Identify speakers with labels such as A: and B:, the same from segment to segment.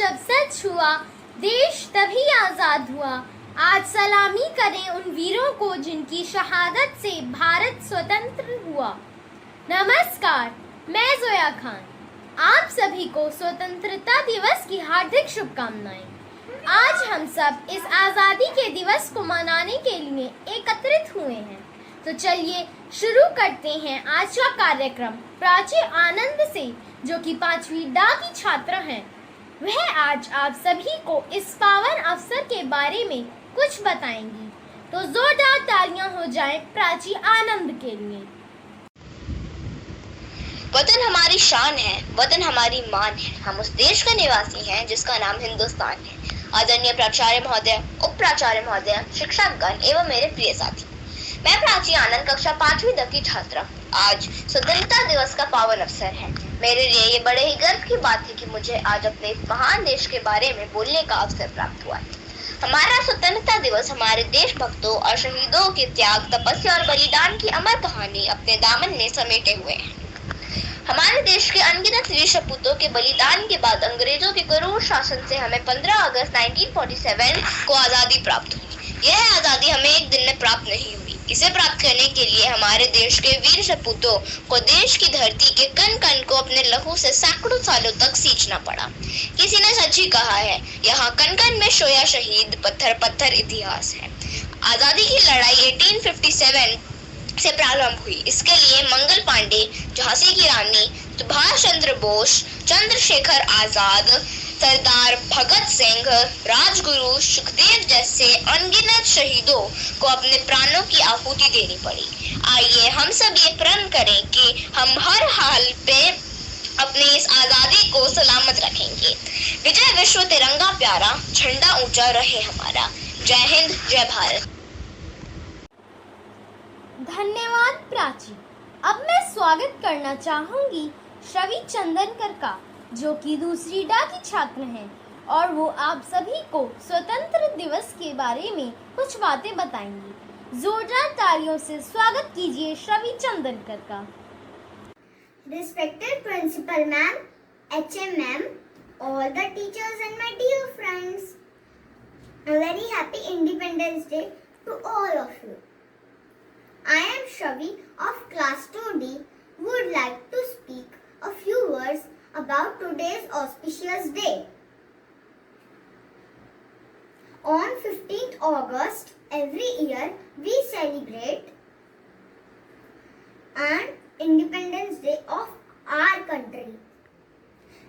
A: जब सच हुआ, देश तभी आजाद हुआ। आज सलामी करें उन वीरों को जिनकी शहादत से भारत स्वतंत्र हुआ। नमस्कार, मैं जोया खान। आप सभी को स्वतंत्रता दिवस की हार्दिक शुभकामनाएं। आज हम सब इस आज़ादी के दिवस को मनाने के लिए एकत्रित हुए हैं। तो चलिए शुरू करते हैं आज का कार्यक्रम प्राची आनंद से, जो कि 5वीं डा की छात्र हैं। वह आज आप सभी को इस पावन अवसर के बारे में कुछ बताएंगी। तो जोरदार तालियां हो जाएं प्राची आनंद के लिए।
B: वतन हमारी शान है, वतन हमारी मान है। हम उस देश का निवासी हैं जिसका नाम हिंदुस्तान है। आदरणीय प्राचार्य महोदय, उप प्राचार्य महोदय, शिक्षकगण एवं मेरे प्रिय साथी, मैं प्राची आनंद कक्षा 5वीं द की छात्रा। आज स्वतंत्रता दिवस का पावन अवसर है। मेरे लिए ये बड़े ही गर्व की बात है कि मुझे आज अपने इस महान देश के बारे में बोलने का अवसर प्राप्त हुआ है। हमारा स्वतंत्रता दिवस हमारे देशभक्तों और शहीदों के त्याग, तपस्या और बलिदान की अमर कहानी अपने दामन में समेटे हुए है। हमारे देश के अनगिनत वीर सपूतों के बलिदान के बाद अंग्रेजों के क्रूर शासन से हमें 15 अगस्त 1947 को आजादी प्राप्त हुई। यह आजादी हमें एक दिन में प्राप्त नहीं हुई। इसे प्राप्त करने के लिए हमारे देश के वीर सपूतों को देश की धरती के कण कण को अपने लहू से सैकड़ों सालों तक सींचना पड़ा। किसी ने सच ही कहा है, यहाँ कण कण में सोया शहीद, पत्थर पत्थर इतिहास है। आजादी की लड़ाई 1857 से प्रारंभ हुई। इसके लिए मंगल पांडे, झांसी की रानी, सुभाष चंद्र बोस, चंद्रशेखर आजाद, सरदार भगत सिंह, राजगुरु सुखदेव जैसे अनगिनत शहीदों को अपने प्राणों की आहुति देनी पड़ी। आइए हम सब ये प्रण करें कि हम हर हाल पे अपनी इस आजादी को सलामत रखेंगे। विजय विश्व तिरंगा प्यारा, झंडा ऊंचा रहे हमारा। जय हिंद, जय भारत।
A: धन्यवाद प्राची। अब मैं स्वागत करना चाहूंगी श्रवी चंदनकर का, जो कि 2री डा की छात्र हैं, और वो आप सभी को स्वतंत्र दिवस के बारे में कुछ बातें बताएंगी। जोरदार तालियों से स्वागत कीजिए श्रवी चंदनकर का।
C: Respected Principal Ma'am, HM Ma'am, all the teachers and my dear friends, a very happy Independence Day to all of you. I am Shravi of Class 2D, would like to speak a few words about today's auspicious day. On 15th August every year we celebrate an Independence Day of our country.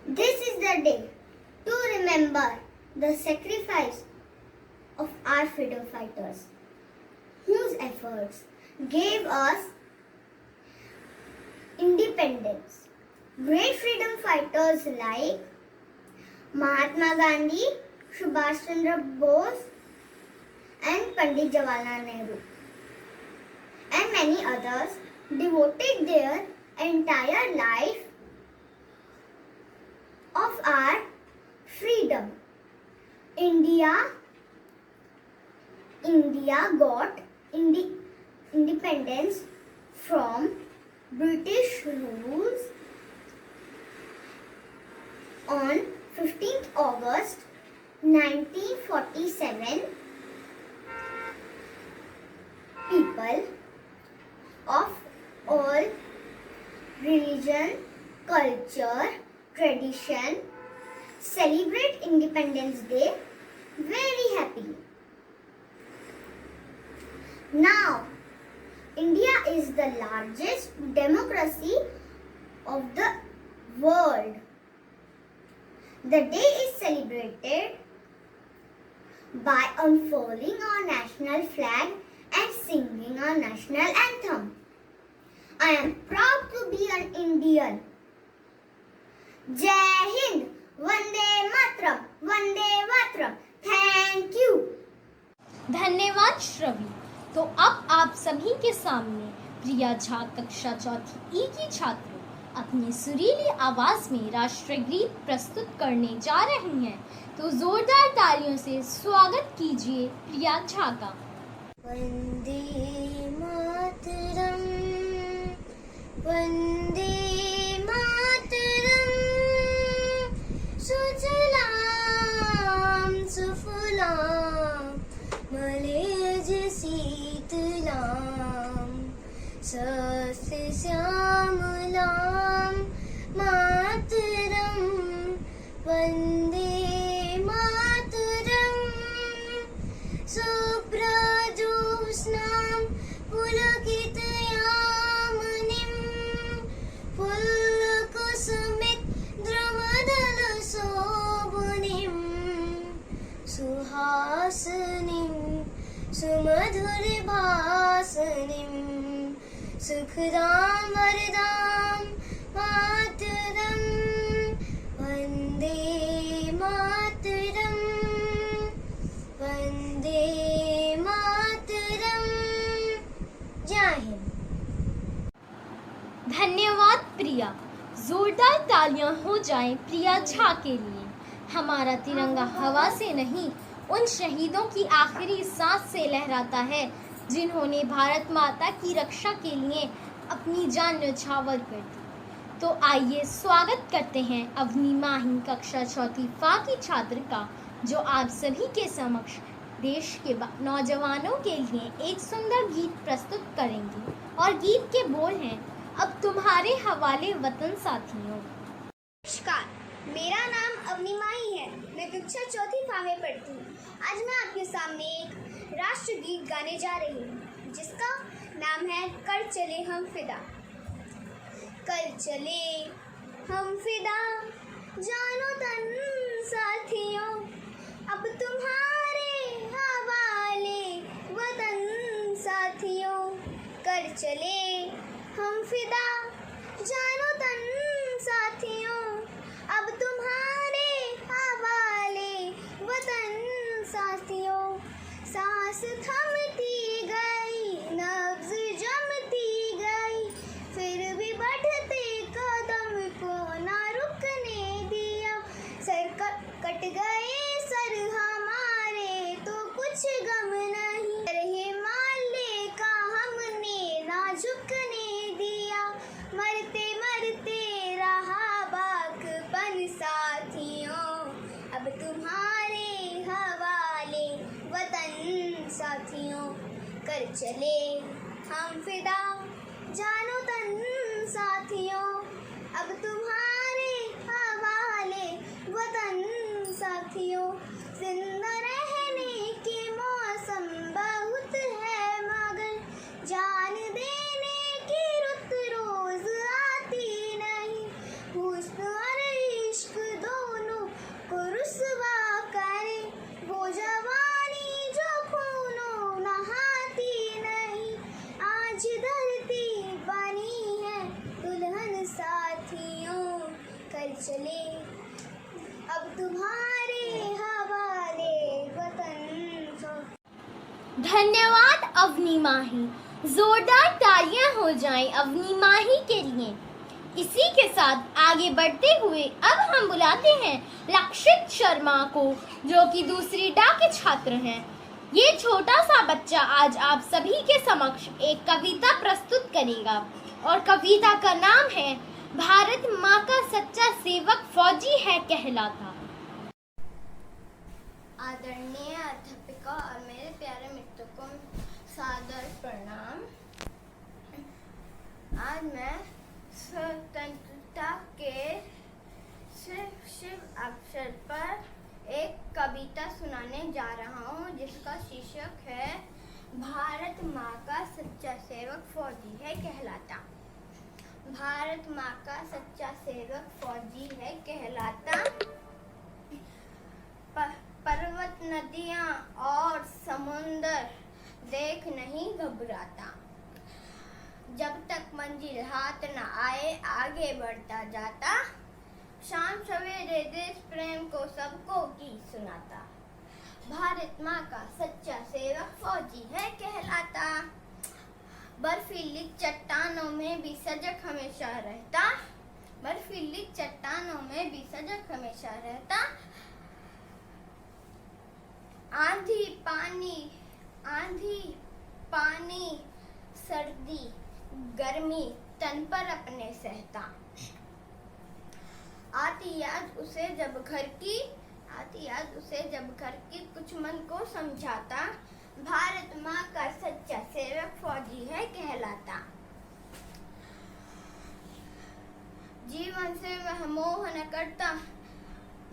C: This is the day to remember the sacrifice of our freedom fighters, whose efforts gave us independence. Great freedom fighters like Mahatma Gandhi, Subhash Chandra Bose, and Pandit Jawaharlal Nehru, and many others devoted their entire life of our freedom. India got independence from British rules on 15th August 1947. People of all religion, culture, tradition celebrate Independence Day very happily. Now, India is the largest democracy of the world. The day is celebrated by unfurling our national flag and singing our national anthem. I am proud to be an Indian. Jai Hind, Vande Mataram, Vande Mataram. Thank you.
A: धन्यवाद श्रवी। तो अब आप सभी के सामने प्रिया झा कक्षा 4ठी ई की छात्र अपनी सुरीली आवाज में राष्ट्रगीत प्रस्तुत करने जा रही हैं। तो जोरदार तालियों से स्वागत कीजिए प्रिया झा का।
C: वंदे मातरम, वंदे मातरम, सुजलां सस्यश्यामलां मातरं वन्दे मातरं शुभ्रज्योत्स्नां पुलकितयामिनीं फुल्लकुसुमितद्रुमदलशोभिनीं सुहासिनीं सुमधुरभाषिणीं सुखदां वरदां मातरं वन्दे मातरं वन्दे मातरं। जय हिंद।
A: धन्यवाद प्रिया। जोरदार तालियां हो जाएं प्रिया झा के लिए। हमारा तिरंगा हवा से नहीं, उन शहीदों की आखिरी सांस से लहराता है जिन्होंने भारत माता की रक्षा के लिए अपनी जान न्यौछावर कर दी। तो आइए स्वागत करते हैं अवनी माही कक्षा 4 फा की छात्र का, जो आप सभी के समक्ष देश के नौजवानों के लिए एक सुंदर गीत प्रस्तुत करेंगी। और गीत के बोल हैं, अब तुम्हारे हवाले वतन साथियों।
C: नमस्कार, मेरा नाम अवनी माही है। मैं कक्षा 4 फा में पढ़ती हूँ। आज मैं आपके सामने एक राष्ट्रगीत गाने जा रही हूँ, जिसका नाम है कर चले हम फिदा। कर चले हम फिदा जानो तन साथियों, अब तुम्हारे हवाले वतन साथियों। कर चले हम फिदा जानो तन साथियों, अब तुम्हारे हवाले वतन साथियों। सांस थमती गई, नब्ज जमती गई, फिर भी बढ़ते कदम को ना रुकने दिया। सर कट गए सर हमारे तो कुछ गम नहीं, रहे माले का हमने ना झुकने दिया। मरते मरते रहा बाकपन साथियों, अब तुम्हारे हवाले वतन साथियों। कर चले हम फिदा जानो तन साथियों, अब तुम्हारे हवाले वतन साथियों। जिंदा रहने के मौसम बहुत है मगर जान देने की रुत रोज आती नहीं। हुस्न और इश्क दोनों को रुसवा करे वो जवानी जो खूनों नहाती नहीं। आज धरती बनी है दुल्हन साथियों, कर चले अब तुम्हारे हवाले वतन।
A: धन्यवाद अवनी माही। जोरदार तालियां हो जाएं अवनी माही के लिए। इसी के साथ आगे बढ़ते हुए अब हम बुलाते हैं लक्षित शर्मा को, जो कि दूसरी डा के छात्र हैं। ये छोटा सा बच्चा आज आप सभी के समक्ष एक कविता प्रस्तुत करेगा, और कविता का नाम है भारत माँ का सच्चा सेवक फौजी है कहलाता।
C: आदरणीय अध्यापिका और मेरे प्यारे मित्रों को सादर प्रणाम। आज मैं स्वतंत्रता के शिव अवसर पर एक कविता सुनाने जा रहा हूँ, जिसका शीर्षक है भारत माँ का सच्चा सेवक फौजी है कहलाता। भारत माँ का सच्चा सेवक फौजी है कहलाता। पर्वत नदियाँ और समुंदर देख नहीं घबराता। जब तक मंजिल हाथ न आए आगे बढ़ता जाता। शाम सवेरे देश प्रेम को सबको गीत सुनाता। भारत माँ का सच्चा सेवक फौजी है कहलाता। बर्फीली चट्टानों में भी सजग हमेशा रहता। बर्फीली चट्टानों में भी सजग हमेशा रहता। आंधी पानी सर्दी गर्मी तन पर अपने सहता। आती याद उसे जब घर की कुछ मन को समझाता। भारत माँ का सच्चा सेवक फौजी है कहलाता।
D: जीवन से मैं मोह न करता,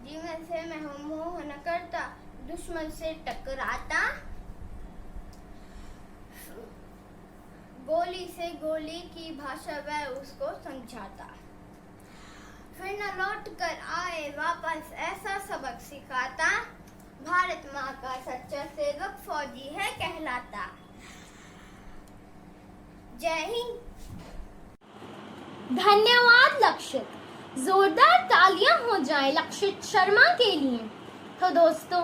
D: जीवन से मैं मोह न करता, दुश्मन से टकराता, गोली से गोली की भाषा वह उसको समझाता, फिर न लौट कर आए वापस ऐसा सबक सिखाता, भारत माँ का सच्चा सेवक फौजी है कहलाता। जय हिंद।
A: धन्यवाद लक्षित। जोरदार तालियां हो जाएं लक्षित शर्मा के लिए। तो दोस्तों,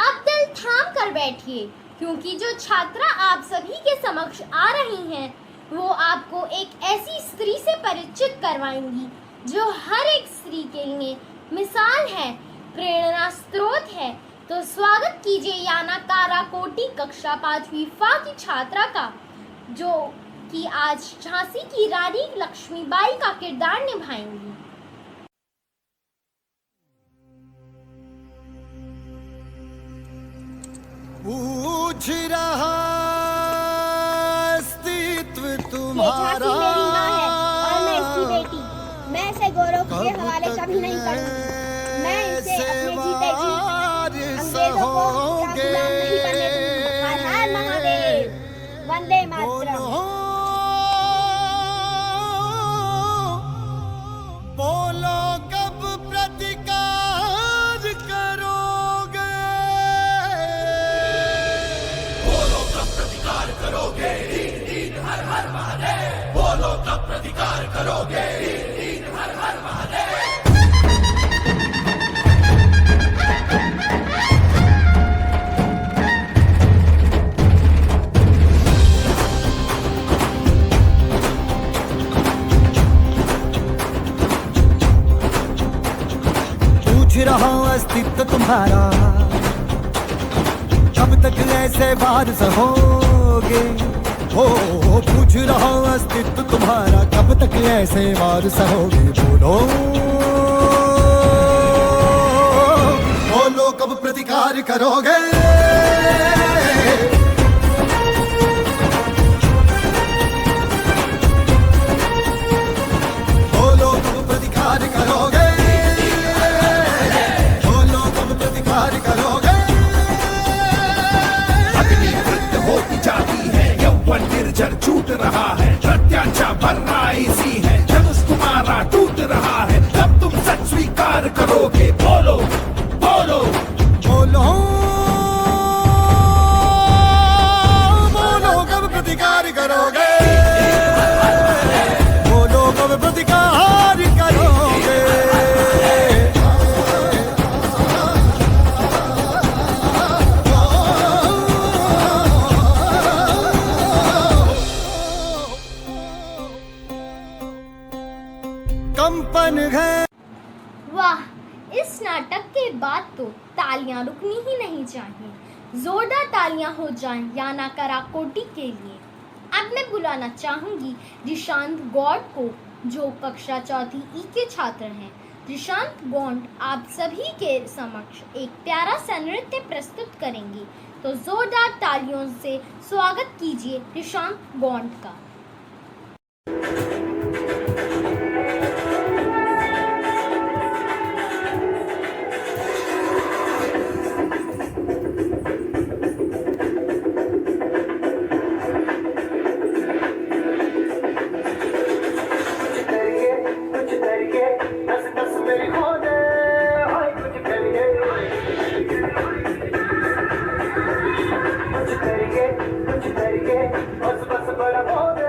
A: अब दिल थाम कर बैठिए, क्योंकि जो छात्रा आप सभी के समक्ष आ रही हैं वो आपको एक ऐसी स्त्री से परिचित करवाएंगी जो हर एक स्त्री के लिए मिसाल है, प्रेरणा स्रोत है। तो स्वागत कीजिए याना काराकोटी कक्षा 5वीं फा की छात्रा का, जो कि आज झांसी की रानी लक्ष्मीबाई का किरदार निभाएंगी।
E: पूछ रहा अस्तित्व
C: ये झांसी
E: तुम्हारा
C: मेरी माँ है और मैं इसकी बेटी। मैं इसे गौरव के हवाले कभी नहीं करूंगी। मैं इसे अपने जीते जी अंग्रेजों को गुलाम नहीं करने दूंगी। हर हर महादेव, वंदे मातरम।
E: बोलो कब प्रतिकार करोगे? बोलो कब प्रतिकार करोगे? हर हर महादेव। बोलो कब प्रतिकार करोगे? हर हर महादेव। पूछ रहा अस्तित्व तुम्हारा, कब तक ऐसे वार सहोगे? हो पूछ रहा अस्तित्व तुम्हारा, कब तक ऐसे वार सहोगे? बोलो बोलो कब प्रतिकार करोगे? बोलो कब प्रतिकार करोगे? बोलो कब प्रतिकार करोगे?
F: अग्नि वृद्ध होती जाती है, यौवन निर्जर छूट रहा है, प्रत्याशा बर्राई सी है, धनुष तुम्हारा टूट रहा है, तब तुम सच स्वीकार करोगे? बोलो बोलो
E: बोलो बोलो कब प्रतिकार करोगे? बोलो कब प्रतिकार करोगे? कंपन है।
A: वाह, इस नाटक के बाद तो तालियां रुकनी ही नहीं चाहिए। जोरदार तालियां हो जाएं याना काराकोटी के लिए। अब मैं बुलाना चाहूंगी रिशांत गौड़ को, जो कक्षा 4ठी ई के छात्र हैं। रिशांत गौड़ आप सभी के समक्ष एक प्यारा सा नृत्य प्रस्तुत करेंगे। तो जोरदार तालियों से स्वागत कीजिए रिशांत गौड़ का।
G: बस बस बड़ा बोल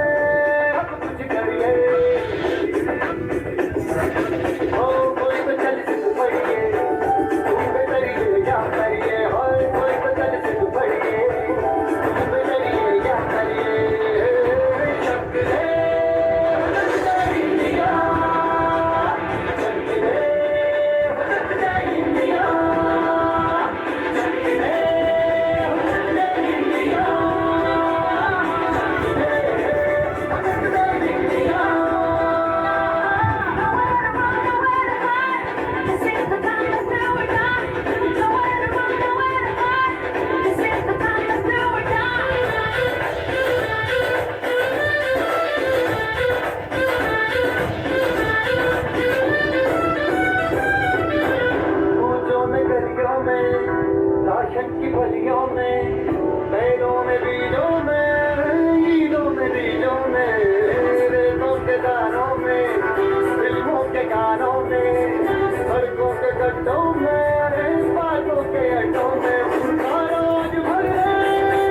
G: के गानों में, सड़कों के गड्ढों में, बातों के अड्डों में, मारो आज भर ले,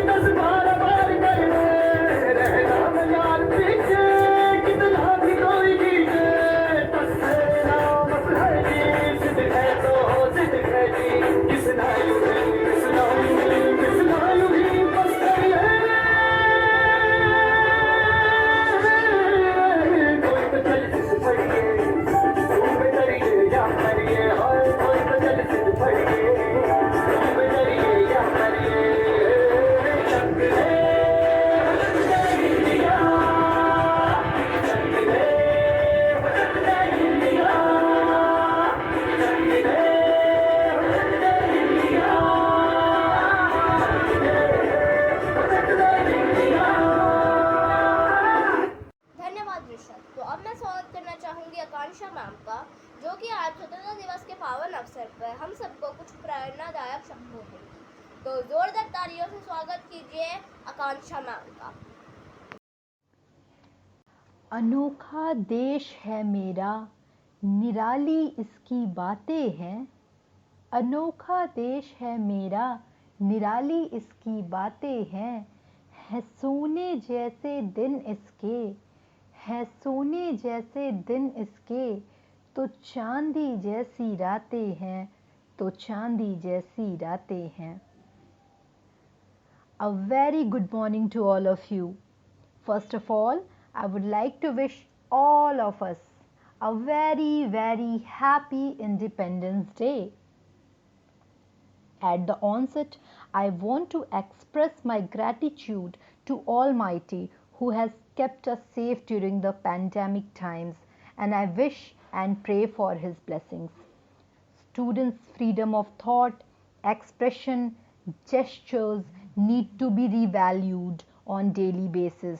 G: 10-12 बार कर ले, रहना न याद पीछे, कितना भी कोई जीते, तस्से नाम है जी, जिद है तो जिद है जी, किसना यूं ही, किसना यूं ही, किसना यूं ही, बस करिए। कोई तो चल सिद्ध पड़िए, तुम डरिए या करिए, हाय कोई तो चल सिद्ध पड़िए, तुम डरिए या करिए, चक ले इंडिया, चक ले इंडिया, चक ले
D: धन्यवाद ऋषभ। तो अब मैं स्वागत करना चाहूंगी आकांक्षा मैम का, जो कि आज स्वतंत्रता दिवस के पावन अवसर पर हम सबको कुछ प्रेरणादायक शब्द बोलेंगी। तो जोरदार तालियों से स्वागत कीजिए आकांक्षा मैम का।
H: अनोखा देश है मेरा, निराली इसकी बातें हैं। अनोखा देश है मेरा, निराली इसकी बातें हैं। है सोने जैसे दिन इसके, है सोने जैसे दिन इसके, तो चांदी जैसी रातें हैं, तो चांदी जैसी रातें हैं। A very good morning to all of you. First of all, I would like to wish all of us a very, very happy Independence Day. At the onset, I want to express my gratitude to Almighty who has kept us safe during the pandemic times, and I wish and pray for His blessings. Students' freedom of thought, expression, gestures need to be revalued on daily basis,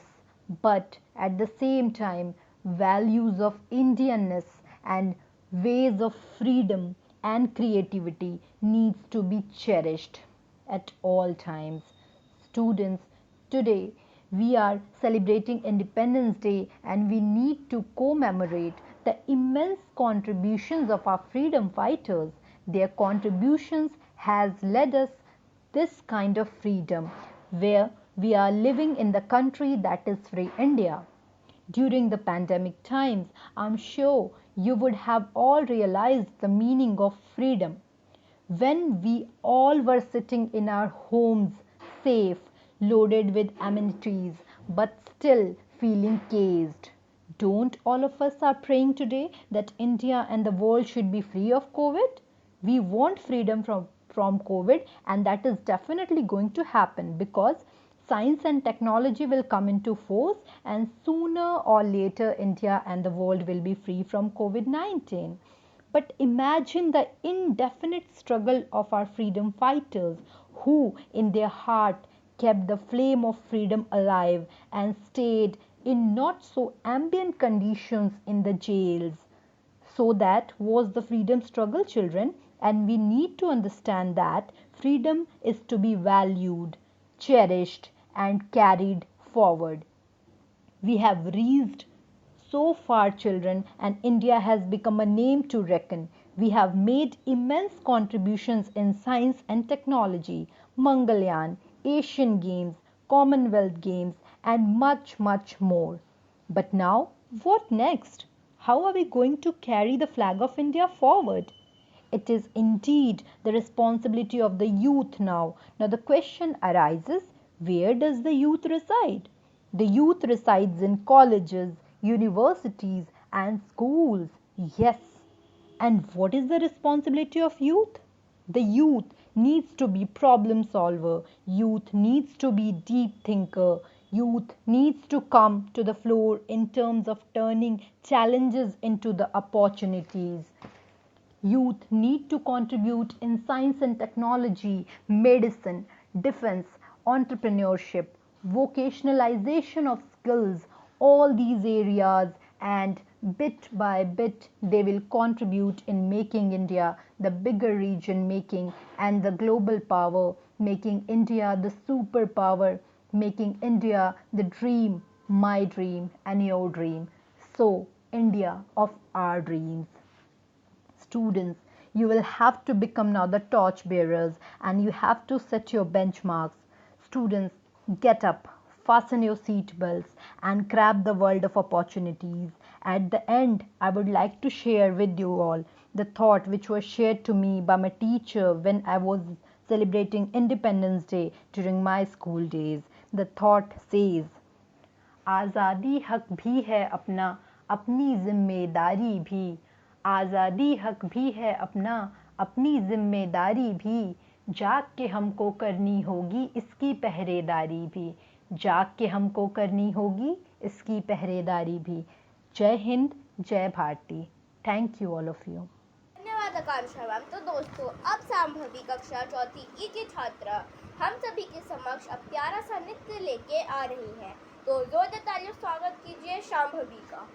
H: but at the same time, values of Indianness and ways of freedom and creativity needs to be cherished at all times. Students, today we are celebrating Independence Day, and we need to commemorate the immense contributions of our freedom fighters. Their contributions has led us this kind of freedom, where we are living in the country that is free India. During the pandemic times, I'm sure you would have all realized the meaning of freedom. When we all were sitting in our homes, safe, loaded with amenities, but still feeling caged. Don't all of us are praying today that India and the world should be free of COVID? We want freedom from COVID, and that is definitely going to happen because science and technology will come into force, and sooner or later India and the world will be free from COVID-19. But imagine the indefinite struggle of our freedom fighters who in their heart kept the flame of freedom alive and stayed in not so ambient conditions in the jails. So that was the freedom struggle, children, and we need to understand that freedom is to be valued, cherished, and carried forward. We have reached so far, children, and India has become a name to reckon. We have made immense contributions in science and technology, Mangalyaan, Asian Games, Commonwealth Games, and much, much more. But now, what next? How are we going to carry the flag of India forward? It is indeed the responsibility of the youth now. Now, the question arises, where does the youth reside? The youth resides in colleges, universities, and schools. Yes. And what is the responsibility of youth? The youth needs to be problem solver. Youth needs to be deep thinker. Youth needs to come to the floor in terms of turning challenges into the opportunities. Youth need to contribute in science and technology, medicine, defense, entrepreneurship, vocationalization of skills, all these areas, and bit by bit they will contribute in making India the bigger region, making and the global power, making India the superpower, making India the dream, my dream and your dream. So India of our dreams. Students, you will have to become now the torch bearers and you have to set your benchmarks. Students, get up, fasten your seat belts and grab the world of opportunities. At the end, I would like to share with you all the thought which was shared to me by my teacher when I was celebrating Independence Day during my school days. The thought says, आज़ादी हक भी है अपना, अपनी जिम्मेदारी भी। आज़ादी हक भी है अपना, अपनी जिम्मेदारी भी। जाग के हमको करनी होगी इसकी पहरेदारी भी। जाग के हमको करनी होगी इसकी पहरेदारी भी। जय हिंद, जय भारती। Thank you all of you.
D: धन्यवाद आकांक्षा मैम। तो दोस्तों, अब संभवी कक्षा चौथी ई के छात्र हम सभी के समक्ष अब प्यारा सा नृत्य लेके आ रही हैं। तो जोरदार तालियों से स्वागत कीजिए शांभवी का।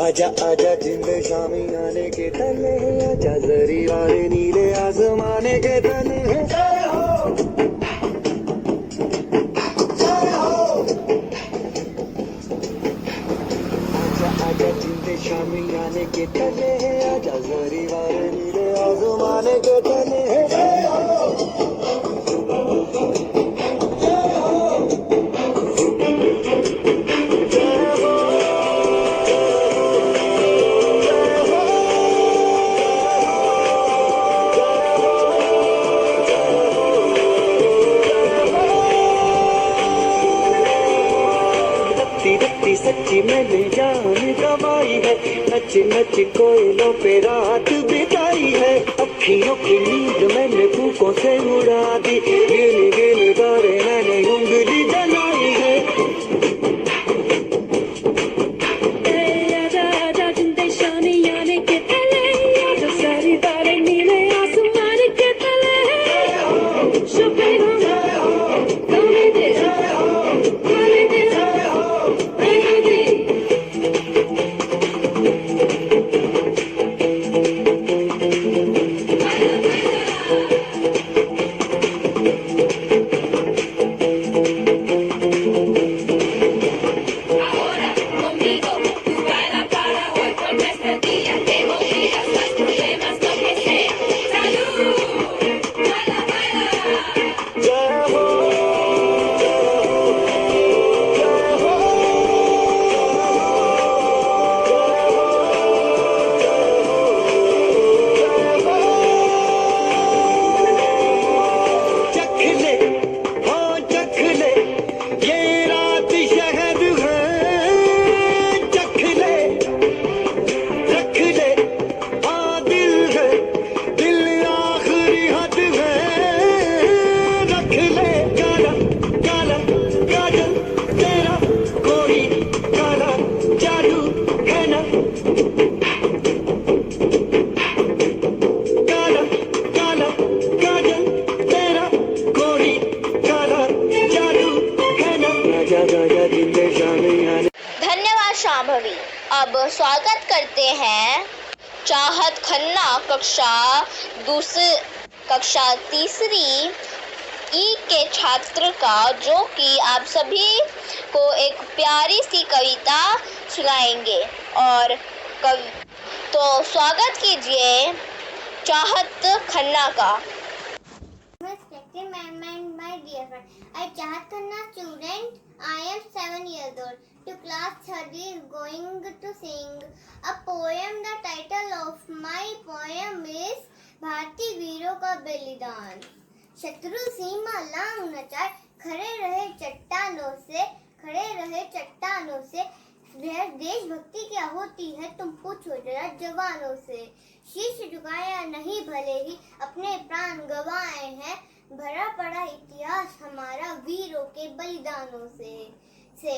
G: आजा आजा जिंद शामी आने के तले हैं, आजा जरी वाले नीले आसमाने के तले हैं। जय हो जय हो। आजा आजा जिंद शामी आने के तले हैं, आजा जरी वाले नीले आसमाने के तले हैं। जय हो सच्ची मैंने जान गवाई है, नच नच कोयलों पे रात बिताई है। अखियों की नींद मैंने फूकों से उड़ा दी, गिन गिन तारे मैंने उंगली जलाई है। आजा आजा जिंदे शानी आने के तले, आजा सारी तारे नीले आसमान के तले। शुक्र कमी दे कमी दे
B: धन्यवाद शांभवी। अब स्वागत करते हैं चाहत खन्ना कक्षा तीसरी ई के छात्र का, जो कि आप सभी को एक प्यारी सी कविता सुनाएंगे। और तो स्वागत कीजिए चाहत खन्ना का।
C: Respected ma'am and my dear friend, I Chahat Khanna student. I am 7 years old. To class 3rd is going to sing a poem. The title of my poem is भारतीय वीरों का बलिदान। शत्रु सीमा लांग न जाए, खड़े रहे चट्टानों से। देशभक्ति क्या होती है तुम पूछो जरा जवानों से। शीश झुकाया नहीं भले ही अपने प्राण गंवाए हैं, भरा पड़ा इतिहास हमारा वीरों के बलिदानों से। से।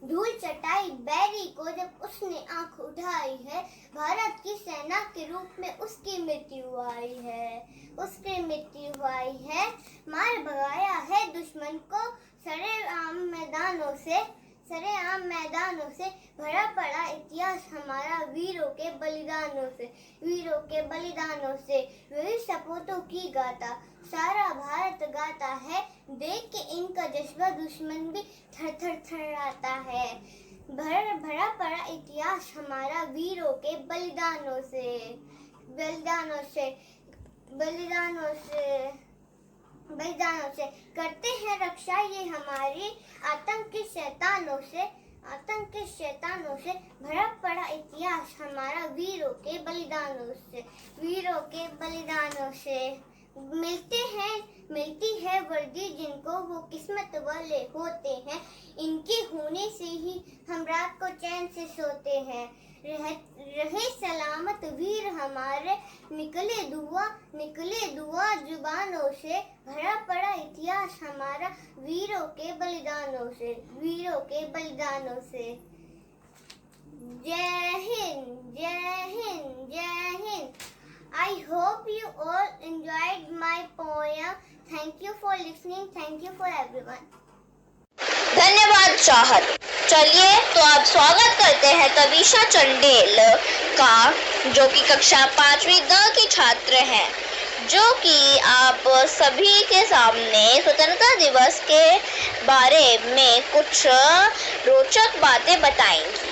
C: धूल चटाई बैरी को जब उसने आंख उठाई है, भारत की सेना के रूप में उसकी मृत्यु आई है। मार भगाया है दुश्मन को सरेआम मैदानों से भरा पड़ा इतिहास हमारा वीरों के बलिदानों से। वीर सपूतों की गाथा सारा भारत गाता है, देख के इनका जज्बा दुश्मन भी थर थराता है। भरा पड़ा इतिहास हमारा वीरों के बलिदानों से करते हैं रक्षा ये हमारी आतंक के शैतानों से। भरा पड़ा इतिहास हमारा वीरों के बलिदानों से। मिलती है वर्दी जिनको वो किस्मत वाले होते हैं, इनके होने से ही हम रात को चैन से सोते हैं। रहे सलामत वीर हमारे, निकले दुआ जुबानों से। भरा पड़ा इतिहास हमारा वीरों के बलिदानों से। जय हिंद, जय हिंद, जय Hind. I hope you all enjoyed my poem. Thank you for listening. Thank you for everyone.
B: धन्यवाद चाहत। चलिए तो आप स्वागत करते हैं तविशा चंडेल का, जो कि कक्षा 5वीं द की छात्र हैं, जो कि आप सभी के सामने स्वतंत्रता दिवस के बारे में कुछ रोचक बातें बताएंगी।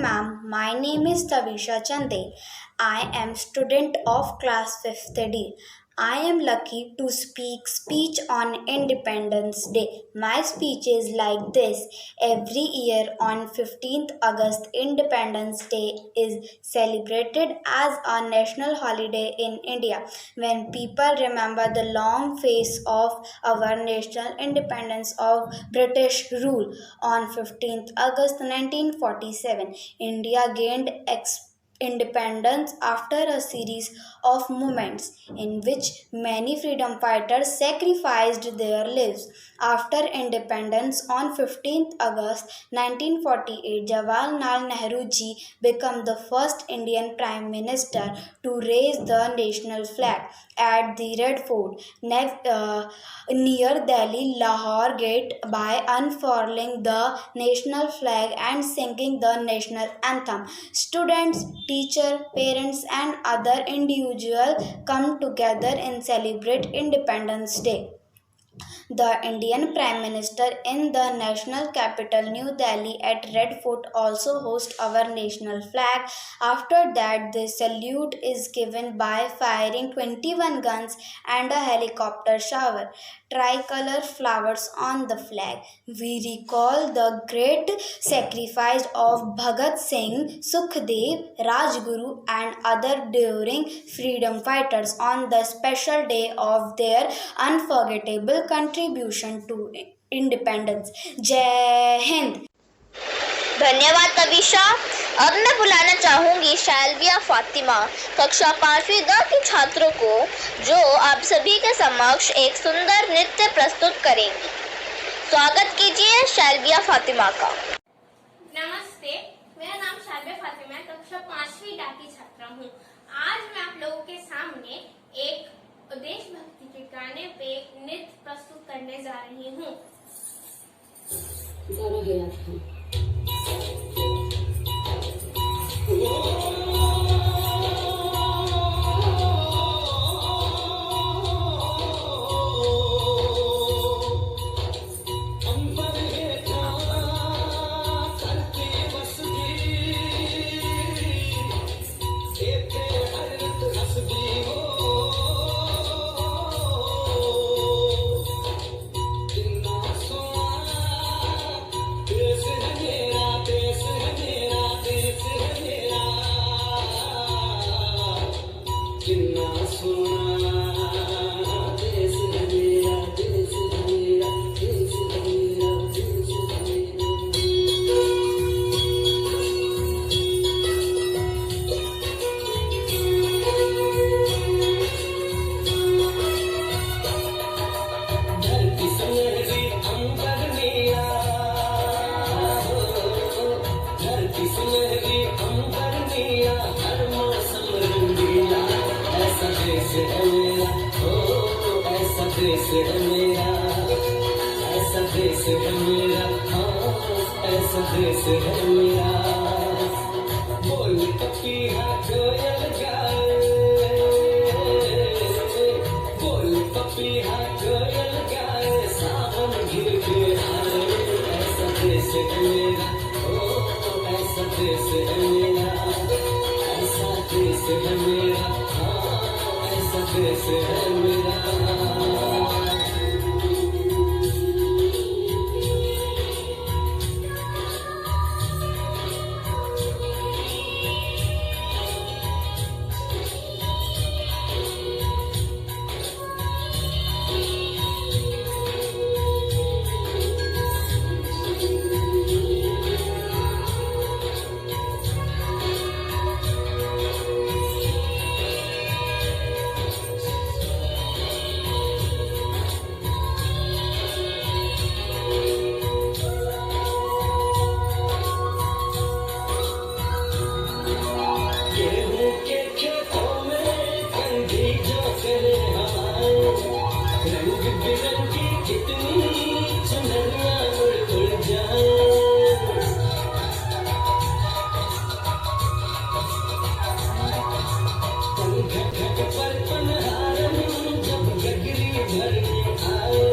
I: Ma'am, my name is Tavisha Chandel. I am student of class 5th D. I am lucky to speech on Independence Day. My speech is like this. Every year on 15th August, Independence Day is celebrated as a national holiday in India, when people remember the long phase of our national independence of British rule. On 15th August 1947, India gained independence after a series of movements in which many freedom fighters sacrificed their lives. After independence on 15th August 1948, Jawaharlal Nehru ji became the first Indian Prime Minister to raise the national flag at the Red Fort near Delhi Lahore Gate by unfurling the national flag and singing the national anthem. Students, teachers, parents and other individuals come together and celebrate Independence Day. The Indian Prime Minister in the national capital New Delhi at Red Fort also hosts our national flag. After that, the salute is given by firing 21 guns and a helicopter shower tricolor flowers on the flag. We recall the great sacrifice of Bhagat Singh, Sukhdev, Rajguru and other enduring freedom fighters on the special day of their unforgettable contribution to independence. जय हिंद।
B: धन्यवाद तविशा। अब मैं बुलाना चाहूंगी शैलविया फातिमा, कक्षा 5वीं the key छात्रों को, जो आप सभी के समक्ष एक सुंदर नृत्य प्रस्तुत करेंगी। स्वागत कीजिए शैलविया फातिमा का।
A: नमस्ते, मेरा नाम शैलविया फातिमा है, कक्षा 5वीं ड की छात्रा हूँ। आज मैं आप लोगों के सामने एक देशभक्ति के गाने पे नृत्य प्रस्तुत करने जा रही हूँ।
G: देश है मेरा देश देश है मेरा, ऐसा देश है मेरा, हाँ ऐसा देश है मेरा। बोल पपीहा कोयल गाए, बोल पपीहा कोयल गाए, सावन घिर के आए, ऐसा देश है मेरा, ओ ऐसा देश है मेरा, ऐसा देश है मेरा, हाँ ऐसा देश है मेरा। गेहूं के खेतों में कंधी जो करे हवाएं, रंग बिरंगी कितनी चुनरियां उड़ उड़ जाए। घट घट पर पनहारन जब गगरी भर के आए,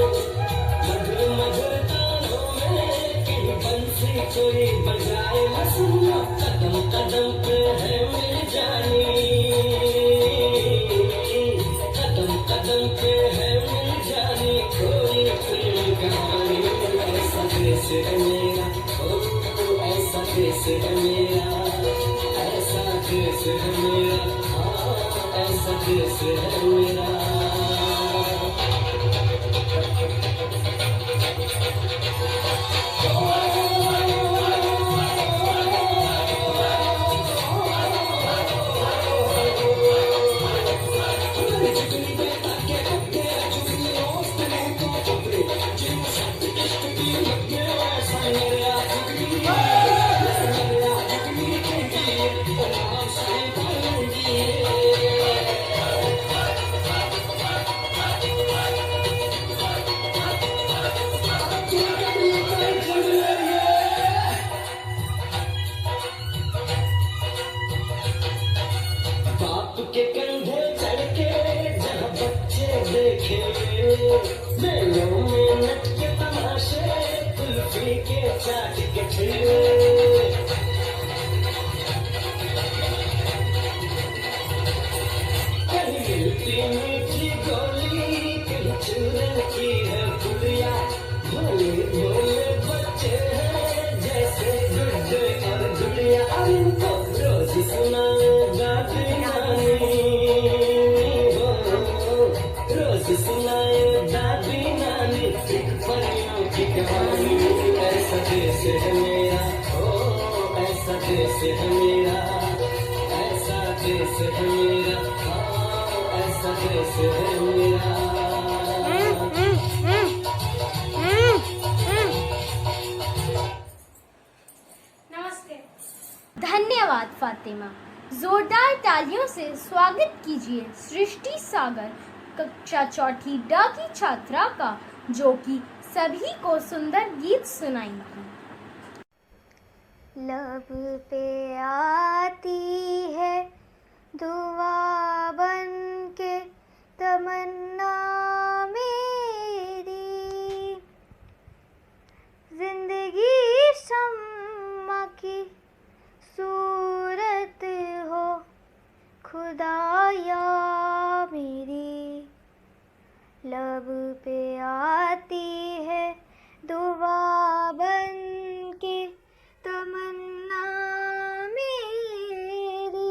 G: मधुर मधुर तानों में कहीं बंसी कोई बजाए। मसूरा कदम कदम पे है मेरी जानी, कदम कदम पे है मेरी जानी, कोई प्रेम कहानी। ऐसा देश है मेरा, ओ ऐसा देश है मेरा, ऐसा देश है मेरा, हाँ ऐसा देश है मेरा। बाप के कंधे चढ़ के जहाँ बच्चे देखे, मेलों में नच के तमाशे, कुल्फी के चाट के ठेले। कहीं मिलती मीठी गोली, कहीं चूरन की है पुड़िया, भोले भोले बच्चे हैं जैसे गुड्डे और गुड़िया। इनको रोज सुनाए दादी नानी, रोज सुनाए दादी नानी एक परियों की कहानी। ऐसा देश है मेरा, ओ ऐसा देश है मेरा, ऐसा देश है मेरा, हाँ ऐसा देश है मेरा।
A: धन्यवाद फातिमा। जोरदार तालियों से स्वागत कीजिए सृष्टि सागर, कक्षा चौथी ड की छात्रा का, जो कि सभी को सुंदर गीत सुनाएंगी।
D: लब पे आती है दुआ बन के तमन्ना मेरी, जिंदगी शम्मा की सूरत हो खुदाया मेरी। लब पे आती है दुआ बन के तमन्ना मेरी।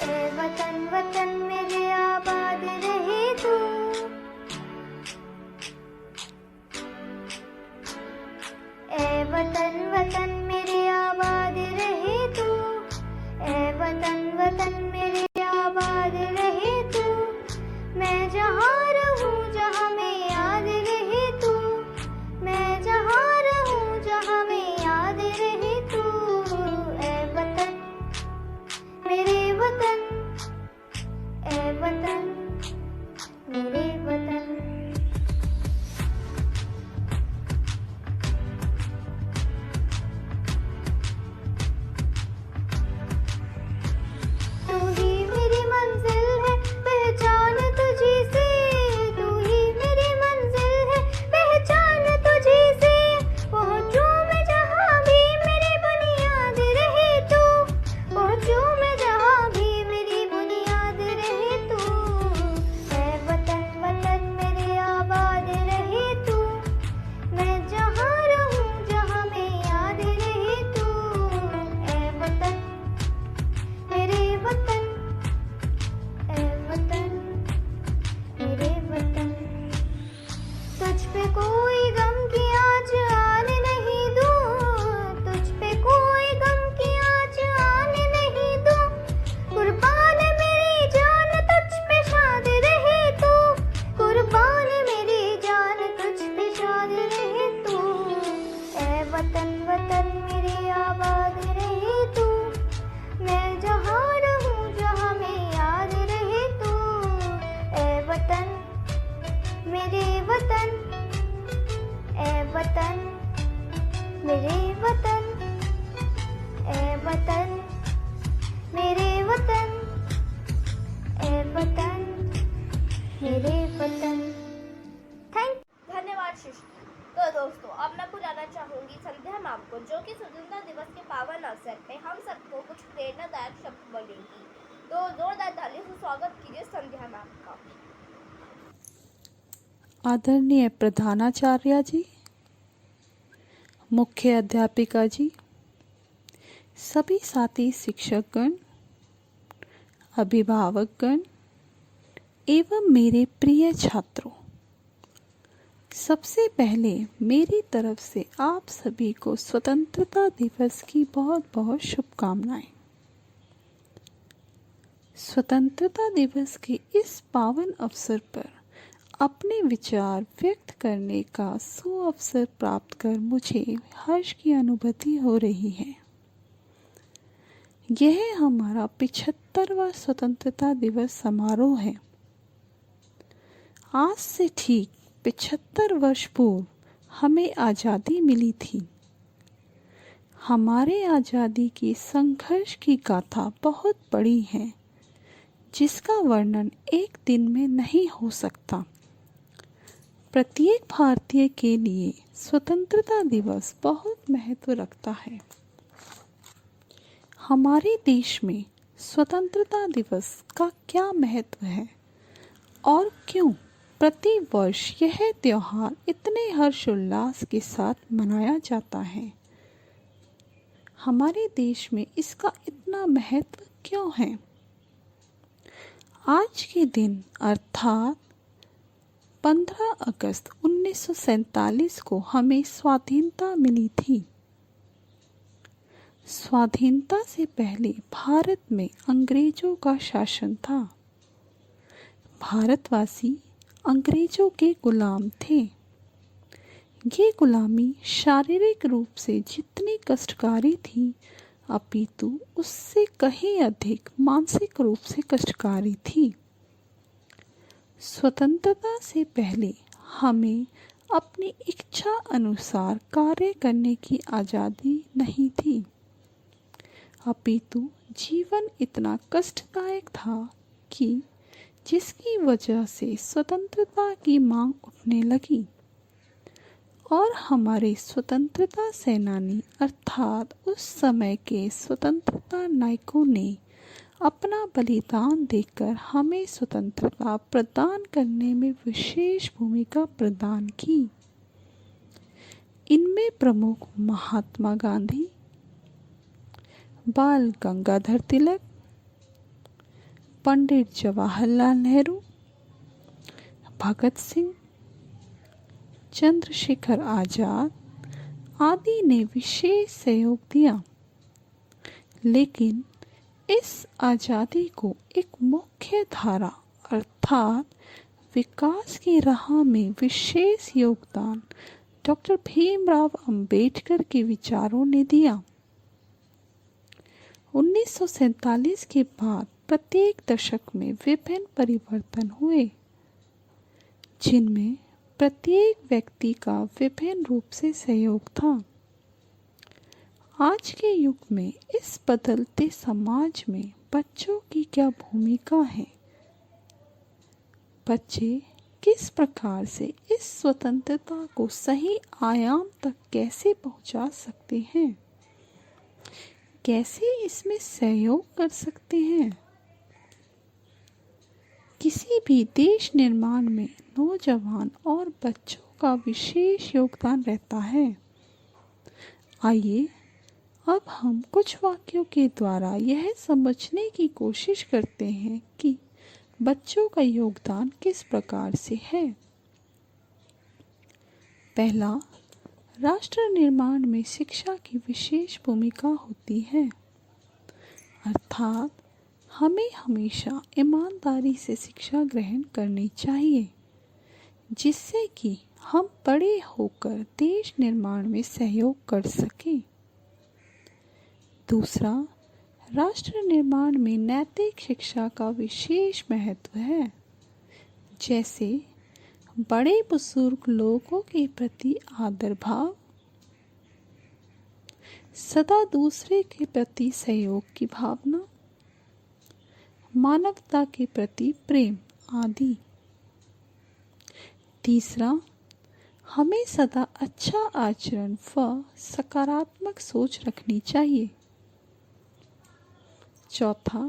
D: ए वतन वतन मेरे आबाद रहे तू, ए वतन वतन मेरे आबाद मेरे वतन ए वतन, मेरे वतन ए वतन, मेरे वतन। थैंक धन्यवाद शिष्य। तो दोस्तों, अब मैं बुलाना चाहूंगी संध्या मैम को, जो कि स्वतंत्रता दिवस के पावन अवसर पे हम सबको कुछ प्रेरणादायक शब्द बोलेंगी। तो जोरदार ताली से स्वागत कीजिए संध्या मैम का।
J: आदरणीय प्रधानाचार्य जी, मुख्य अध्यापिका जी, सभी साथी शिक्षकगण, अभिभावकगण एवं मेरे प्रिय छात्रों, सबसे पहले मेरी तरफ से आप सभी को स्वतंत्रता दिवस की बहुत बहुत शुभकामनाएं। स्वतंत्रता दिवस के इस पावन अवसर पर अपने विचार व्यक्त करने का सुअवसर प्राप्त कर मुझे हर्ष की अनुभूति हो रही है। यह हमारा 75वां स्वतंत्रता दिवस समारोह है। आज से ठीक 75 वर्ष पूर्व हमें आज़ादी मिली थी। हमारे आज़ादी की संघर्ष की गाथा बहुत बड़ी है, जिसका वर्णन एक दिन में नहीं हो सकता। प्रत्येक भारतीय के लिए स्वतंत्रता दिवस बहुत महत्व रखता है। हमारे देश में स्वतंत्रता दिवस का क्या महत्व है और क्यों प्रति वर्ष यह त्योहार इतने हर्षोल्लास के साथ मनाया जाता है? हमारे देश में इसका इतना महत्व क्यों है? आज के दिन अर्थात 15 अगस्त 1947 को हमें स्वाधीनता मिली थी। स्वाधीनता से पहले भारत में अंग्रेजों का शासन था। भारतवासी अंग्रेजों के गुलाम थे। ये गुलामी शारीरिक रूप से जितनी कष्टकारी थी, अपितु उससे कहीं अधिक मानसिक रूप से कष्टकारी थी। स्वतंत्रता से पहले हमें अपनी इच्छा अनुसार कार्य करने की आज़ादी नहीं थी, अपितु जीवन इतना कष्टदायक था कि जिसकी वजह से स्वतंत्रता की मांग उठने लगी और हमारे स्वतंत्रता सेनानी अर्थात उस समय के स्वतंत्रता नायकों ने अपना बलिदान देकर हमें स्वतंत्रता प्रदान करने में विशेष भूमिका प्रदान की। इनमें प्रमुख महात्मा गांधी, बाल गंगाधर तिलक, पंडित जवाहरलाल नेहरू, भगत सिंह, चंद्रशेखर आजाद आदि ने विशेष सहयोग दिया। लेकिन इस आज़ादी को एक मुख्य धारा अर्थात विकास की राह में विशेष योगदान डॉक्टर भीमराव अंबेडकर के विचारों ने दिया। 1947 के बाद प्रत्येक दशक में विभिन्न परिवर्तन हुए, जिनमें प्रत्येक व्यक्ति का विभिन्न रूप से सहयोग था। आज के युग में इस बदलते समाज में बच्चों की क्या भूमिका है? बच्चे किस प्रकार से इस स्वतंत्रता को सही आयाम तक कैसे पहुंचा सकते हैं? कैसे इसमें सहयोग कर सकते हैं? किसी भी देश निर्माण में नौजवान और बच्चों का विशेष योगदान रहता है। आइए अब हम कुछ वाक्यों के द्वारा यह समझने की कोशिश करते हैं कि बच्चों का योगदान किस प्रकार से है। पहला, राष्ट्र निर्माण में शिक्षा की विशेष भूमिका होती है, अर्थात हमें हमेशा ईमानदारी से शिक्षा ग्रहण करनी चाहिए, जिससे कि हम बड़े होकर देश निर्माण में सहयोग कर सकें। दूसरा, राष्ट्र निर्माण में नैतिक शिक्षा का विशेष महत्व है, जैसे बड़े बुजुर्ग लोगों के प्रति आदर भाव, सदा दूसरे के प्रति सहयोग की भावना, मानवता के प्रति प्रेम आदि। तीसरा, हमें सदा अच्छा आचरण व सकारात्मक सोच रखनी चाहिए। चौथा,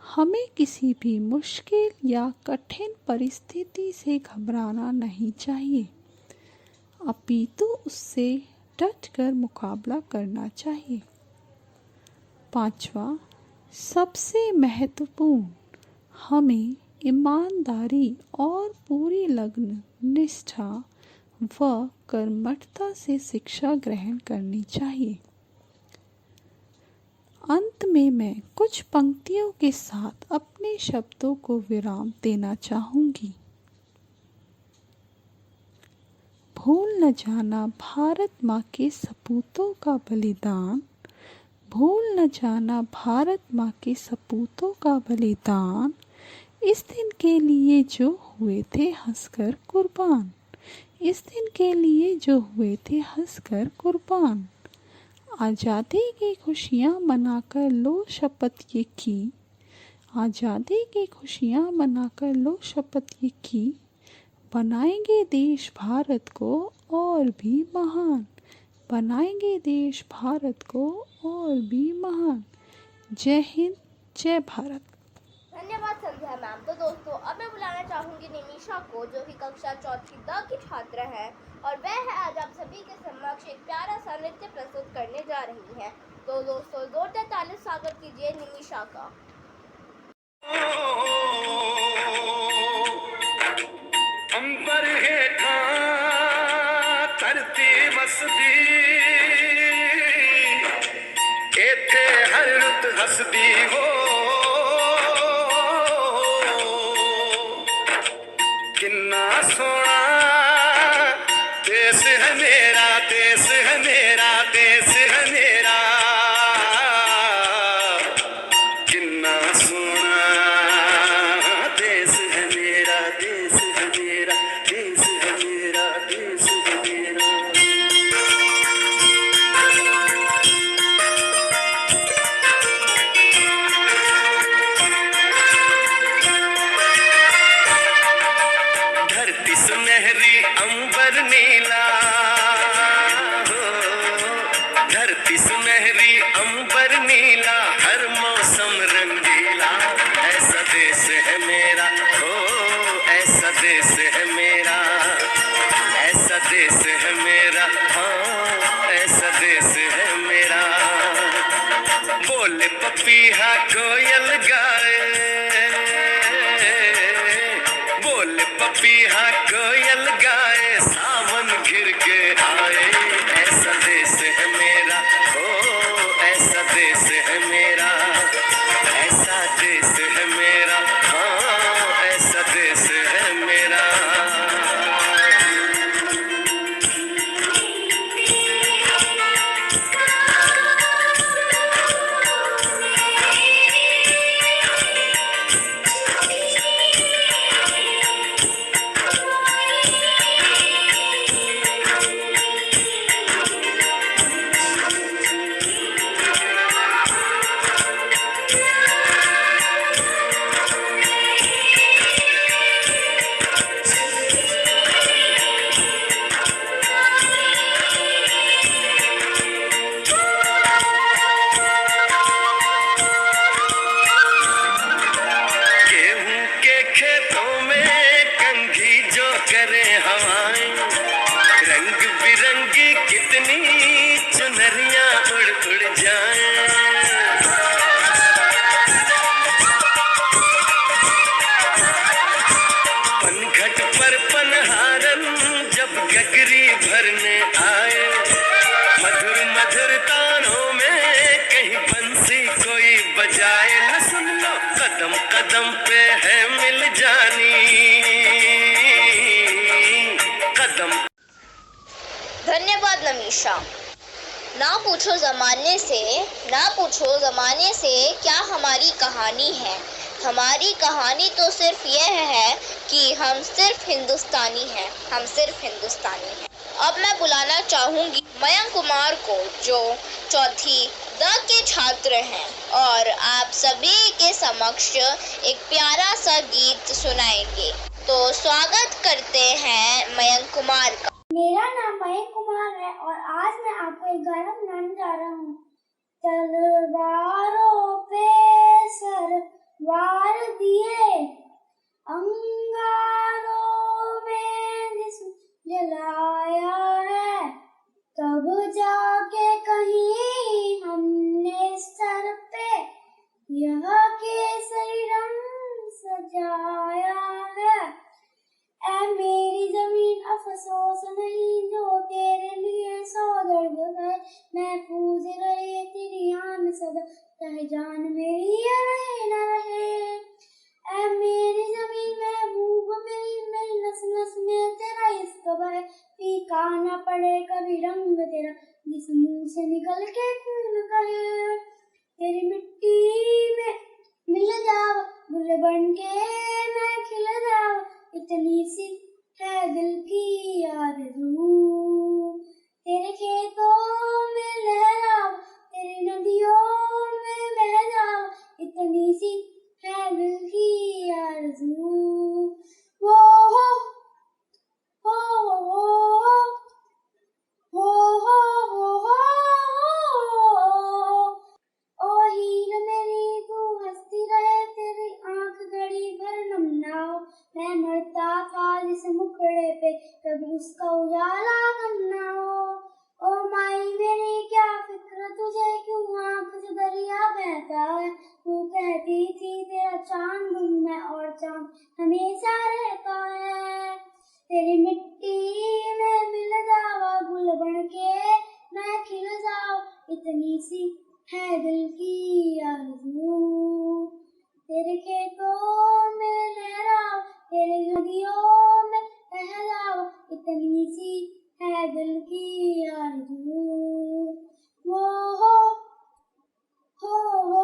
J: हमें किसी भी मुश्किल या कठिन परिस्थिति से घबराना नहीं चाहिए, अपितु उससे डटकर मुकाबला करना चाहिए। पांचवा, सबसे महत्वपूर्ण, हमें ईमानदारी और पूरी लगन, निष्ठा व कर्मठता से शिक्षा ग्रहण करनी चाहिए। अंत में मैं कुछ पंक्तियों के साथ अपने शब्दों को विराम देना चाहूँगी। भूल न जाना भारत माँ के सपूतों का बलिदान, भूल न जाना भारत माँ के सपूतों का बलिदान, इस दिन के लिए जो हुए थे हंसकर कुर्बान, इस दिन के लिए जो हुए थे हंसकर कुर्बान। आज़ादी की खुशियाँ मनाकर लो शपथ ये की, आज़ादी की खुशियाँ मनाकर लो शपथ ये की, बनाएंगे देश भारत को और भी महान, बनाएंगे देश भारत को और भी महान। जय हिंद, जय भारत।
A: धन्यवाद संध्या मैम। तो दोस्तों, अब मैं बुलाना चाहूंगी निमिषा को, जो कि कक्षा 4th द की छात्रा है और वह है आज आप सभी के समक्ष एक प्यारा सा नृत्य प्रस्तुत करने जा रही है। तो दोस्तों, जोरदार ताली से स्वागत कीजिए निमिषा का।
G: अंबर हेठा धरती वसदी, इत्थे हर रुत हसदी हो, किन्ना सोना देश है मेरा, देश है मेरा, देश है मेरा, किन्ना सोना देश है मेरा, देश है मेरा, देश है मेरा, देश है मेरा। धरती सुनहरी अंबर नीला, धरती सुनहरी अंबर नीला, हर मौसम रंगीला, ऐसा देश है मेरा, ओ ऐसा देश है मेरा, ऐसा देश है मेरा, हाँ ऐसा देश है मेरा। बोले पपीहा कोयल गाए, बोले पपीहा कोयल गाए, सावन घिर के आए, ऐसा देश है मेरा, ओ ऐसा देश है मेरा, ऐसा देश है मेरा, हाँ ऐसा देश है मेरा। गेहूं के खेतों में कंघी जो करे हवाएं, रंग बिरंगी कितनी चुनरियां उड़ उड़ जाएं। पनघट पर पनहारन जब गगरी भरने आए, मधुर मधुर तानों में कहीं बंसी कोई बजाए, न सुन लो कदम कदम पे है मिल जानी, कदम।
B: धन्यवाद नमीशा। ना पूछो जमाने से क्या हमारी कहानी है, हमारी कहानी तो सिर्फ यह है कि हम सिर्फ हिंदुस्तानी हैं, हम सिर्फ हिंदुस्तानी हैं। अब मैं बुलाना चाहूंगी मयंक कुमार को, जो चौथी द के छात्र हैं और आप सभी के समक्ष एक प्यारा सा गीत सुनाएंगे। तो स्वागत करते हैं मयंक कुमार का।
D: मेरा नाम मयंक कुमार है और आज मैं आपको एक गाना सुनाने जा रहा हूँ। तलवारों पे सरवार दिए, अंगारों में जिस्म जलाया है, तब जाके कहीं हमने सर पे यह केसरी रंग सजाया है। ऐ मेरी जमीन अफसोस नहीं जो तेरे लिए सौ दर्द है, महफूज रहे तेरी आन सदा, चाहे जान मेरी रहे न रहे। ऐ मेरी जमीन महबूब मेरी, मेरी नस नस में तेरा इश्क बहे, फीका न पड़े कभी रंग तेरा, जिस मुंह से निकल के खून कहे। तेरी मिट्टी में मिल जाओ गुल बन के मैं खिल जाओ, इतनी सी है दिल की आरज़ू। तेरे खेतों में लहराओ, तेरी नदियों में बह जाओ, इतनी सी है दिल की आरज़ू। वो हो हो हो हो हो ओ हीर मेरी तू हंसती रहे, तेरी आंख घड़ी भर नम ना हो। मैं मरता था जिस मुखड़े पे, कभी उसका उजाला कम ना हो। ओ माई मेरी क्या फिक्र तुझे, क्यों आंख से दरिया बहता है। तू कहती थी तेरा चांद मैं और चांद हमेशा रहता है। तेरी मिट्टी में मिल जाओ गुल बन के मैं खिल जाओ, इतनी सी है दिल की आरज़ू। तेरे खेतों में लहराओ, तेरे नदियों में बह जाओ, इतनी सी है दिल की आरज़ू। वो हो हो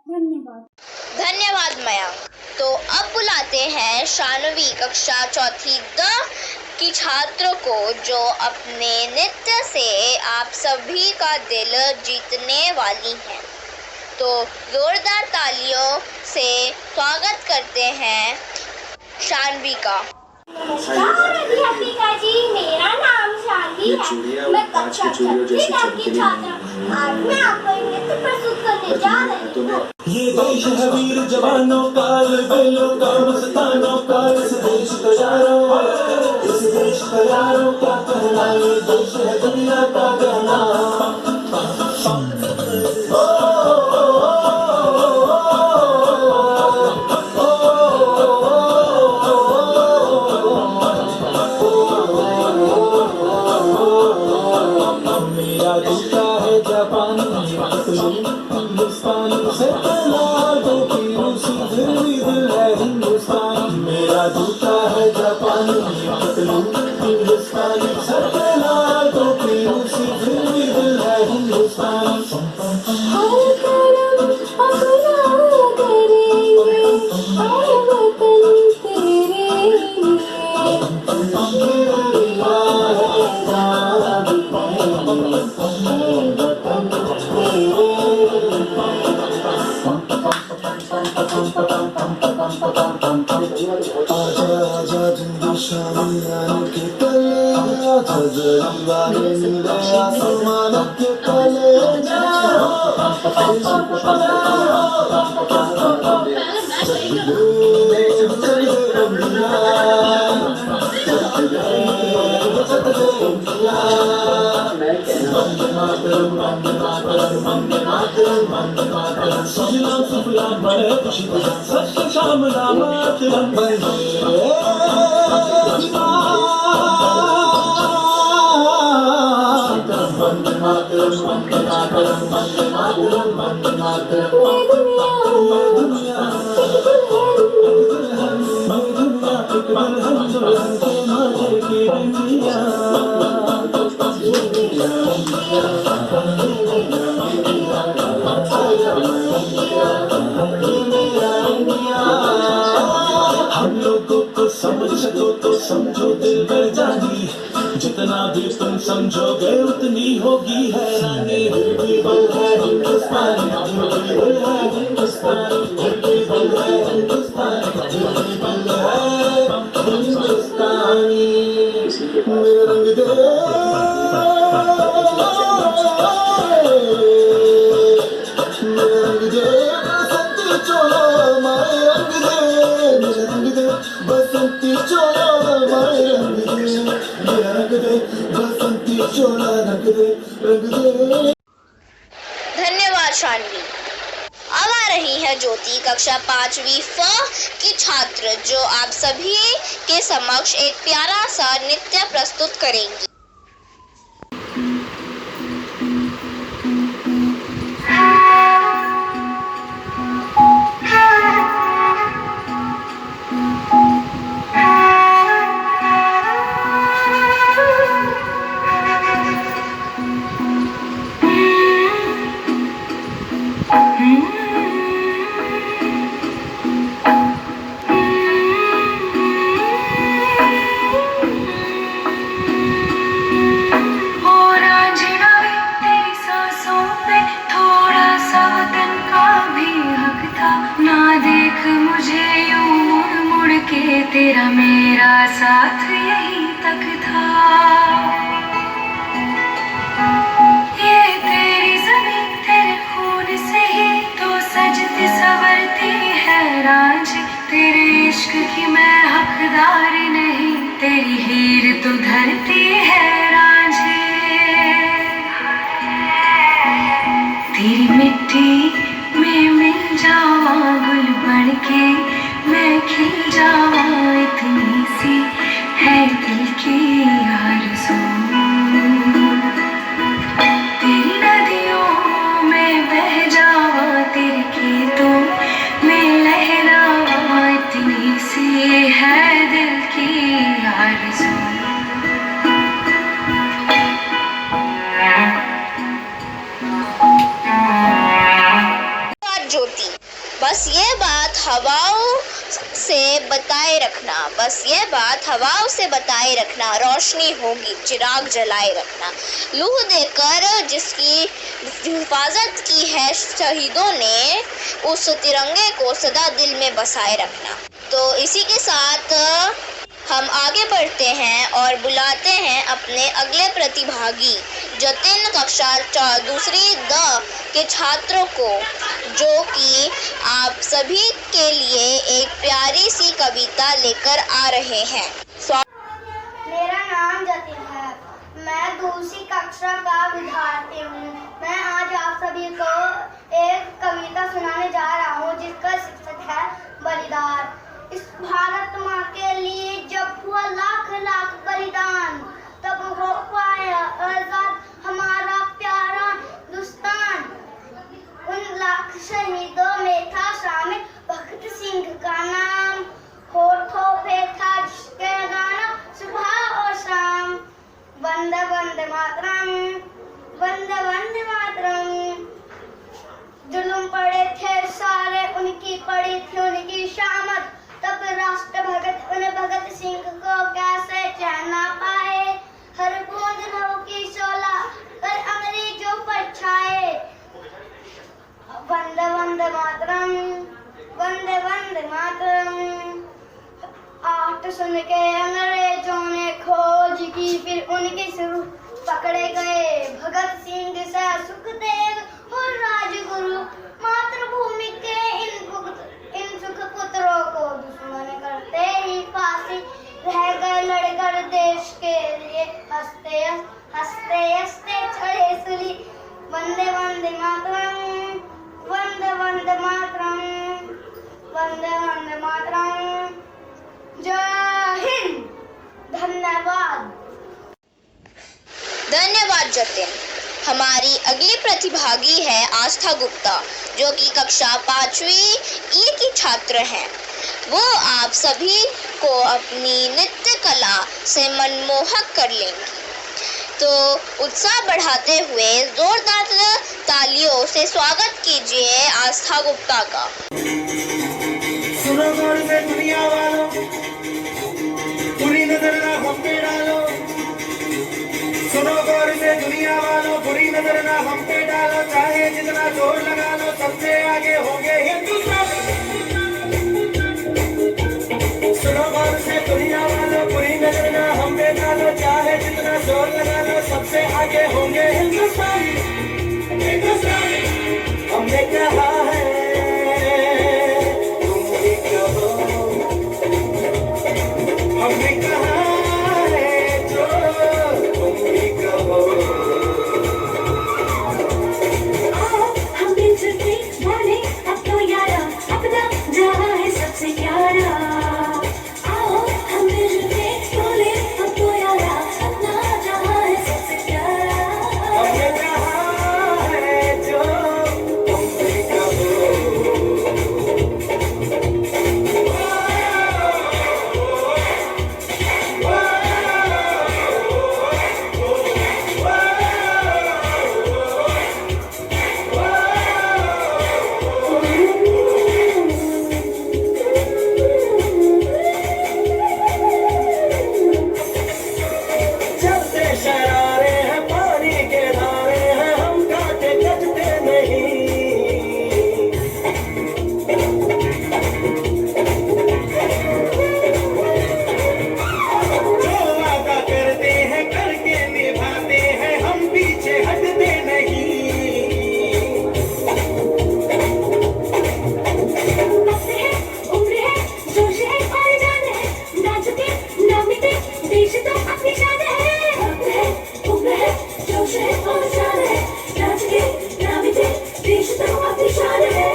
D: धन्यवाद।
B: धन्यवाद मयंक। तो अब बुलाते हैं शानवी कक्षा चौथी द की छात्र को, जो अपने नृत्य से आप सभी का दिल जीतने वाली हैं। तो जोरदार तालियों से स्वागत करते हैं शानवी का।
D: नमस्कार अध्यापिका जी, मेरा नाम शानवी है। मैं कक्षा छठी की छात्रा। आज मैं आपको एक नृत्य प्रस्तुत करने जा रही हूँ।
E: ये देश है वीर जवानों का, बेलों का, मस्तानों का, इस देश का यारों, इस देश का यारों का कहना, ये देश है दुनिया का गहना। मेरा जूता है जापानी, हिंदुस्तानी से तो की रूसी, फिर भी दिल है हिंदुस्तानी। मेरा जूता है जापानी, हिंदुस्तानी से तो की रूसी, फिर भी दिल है हिंदुस्तानी।
D: हर कदम अपना करेंगे, हर वतन तेरे
E: आजा आजा जिंदगी शामी आने के पले, आजा जलवाने मिले आसमान के तले। सुजलाम सुफलाम बड़े खुशी सत्य शाम नाम तिरंग हम समझो दिल में जानी, जितना भी तुम समझोगे उतनी होगी हैरानी। ब्यूटीफुल है हिंदुस्तान, ब्यूटीफुल है हिंदुस्तान, ब्यूटीफुल है हिंदुस्तान, ब्यूटीफुल है हिंदुस्तानी। मेरे रंग दे, मेरे रंग दे बसंती चोला, माए रंग दे, मेरे रंग दे बसंती चोला, माए रंग दे, मेरा रंग दे बसंती चोला, रंग दे, रंग दे।
B: धन्यवाद शानवी। अब आ रही है ज्योति, कक्षा 5वीं फ की छात्र, जो आप सभी के समक्ष एक प्यारा सा नृत्य प्रस्तुत करेंगी।
K: तेरा मेरा साथ यही तक था, ये तेरी ज़मीं तेरे खून से ही तो सजती संवरती है रांझ। तेरे इश्क की मैं हकदार नहीं, तेरी हीर तो धरती है रांझे। तेरी मिट्टी में मिल जावा गुल बनके, मैं खिल जावा, इतनी सी है दिल की आरज़ू। तेरी नदियों में बह जावा, तेरे खेतों में लहरावा, इतनी सी है दिल की आरज़ू।
B: ज्योति, बस ये बात हवाओं से बताए रखना, बस ये बात हवाओं से बताए रखना, रोशनी होगी चिराग जलाए रखना। लूह देकर जिसकी हिफाजत की है शहीदों ने, उस तिरंगे को सदा दिल में बसाए रखना। तो इसी के साथ हम आगे बढ़ते हैं और बुलाते हैं अपने अगले प्रतिभागी जतिन, कक्षा 2री द के छात्रों को, जो कि आप सभी के लिए एक प्यारी सी कविता लेकर आ रहे हैं।
D: मेरा नाम जतिन है, मैं 2री कक्षा का विद्यार्थी हूँ। मैं आज आप सभी को एक कविता सुनाने जा रहा हूँ, जिसका शीर्षक है बलिदान। इस भारत माँ के लिए जब हुआ लाख लाख बलिदान, तब हो पाया आजाद हमारा प्यारा हिंदुस्तान। उन लाख शहीदों में था शामिल भगत सिंह का नाम, होठों पे था जिसके गाना सुबह और शाम। वंदे वंदे मातरम, वंदे वंदे मातरम। जुल्म पड़े थे सारे, उनकी पड़ी थी उनकी शामत, तब राष्ट्र भगत उन भगत सिंह को कैसे चैन ना पाए। हर बूंद लहू की शोला कर अंग्रेजों पर छाए। वंदे वंदे मातरम, वंदे वंदे मातरम। आठ सुन के अंग्रेजों ने खोज की, फिर उनके सिर पकड़े गए भगत सिंह से सुखदेव और राजगुरु। मातृभूमि के इन सुख पुत्रों को दुश्मन करते ही फांसी, रह गए लड़कर देश के लिए हंसते हंसते हंसते चढ़े सूली। वंदे वंदे मातरम, वंदे वंदे मातरम, वंदे वंदे मातरम। जय हिंद। धन्यवाद।
B: धन्यवाद जतिन। हमारी अगली प्रतिभागी है आस्था गुप्ता, जो कि कक्षा 5वीं ई की छात्र हैं। वो आप सभी को अपनी नृत्य कला से मनमोहक कर लेंगी। तो उत्साह बढ़ाते हुए जोरदार तालियों से स्वागत कीजिए आस्था गुप्ता का।
G: सुनो गौर से दुनिया वालों, पूरी हम पे डालो, चाहे जितना जोर लगा लो, सबसे आगे होंगे हिंदुस्तान। सुनो गौर से दुनिया वालों, पूरी नजर ना हम पे डालो, चाहे जितना जोर लगा लो, सबसे आगे होंगे हिंदुस्तान। हिंदुस्तान हमने कहा है, तुम भी कहो। हमने कहा है जो तुम भी कहो।
K: आओ हम मिलजुल के बोले अब तो यारा, अपना जहां है सबसे प्यारा। आओ हम मिलजुल के बोले अब तो यारा, अपना जहां है सबसे प्यारा।
G: हमने कहा है जो तुम भी कहो। चलते शरारे हैं, पानी के धारे हैं, हम काटे कटते नहीं। जो वादा करते हैं करके निभाते हैं, हम पीछे हटते नहीं।
K: मस्त है, उम्र है, जोश है और जान है, ना झुके ना मिटे, देश तो अपनी शान है। मस्त है, उम्र है, जोश है और जान है, ना झुके ना मिटे, देश तो अपनी शान है।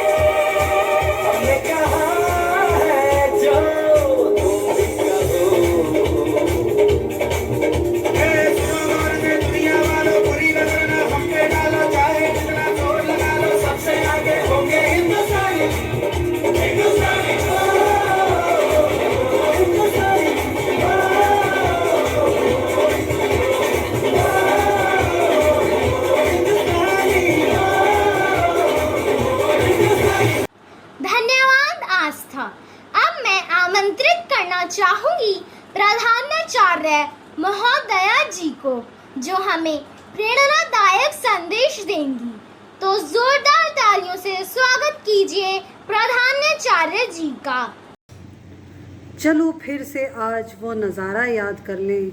G: हमने कहा है जो तुम भी कहो। सुनो गौर से दुनिया वालों, पूरी नजर ना हम पे डालो, चाहे जितना जोर लगा लो, सबसे आगे होंगे हिंदुस्तानी। हिंदुस्तानी हिंदुस्तानी
A: धन्यवाद आस्था। अब मैं आमंत्रित करना चाहूंगी प्रधानाचार्य महोदया जी को, जो हमें प्रेरणादायक संदेश देंगी। तो जोरदार तालियों से स्वागत कीजिए प्रधानाचार्य जी का।
L: चलो फिर से आज वो नज़ारा याद कर लें,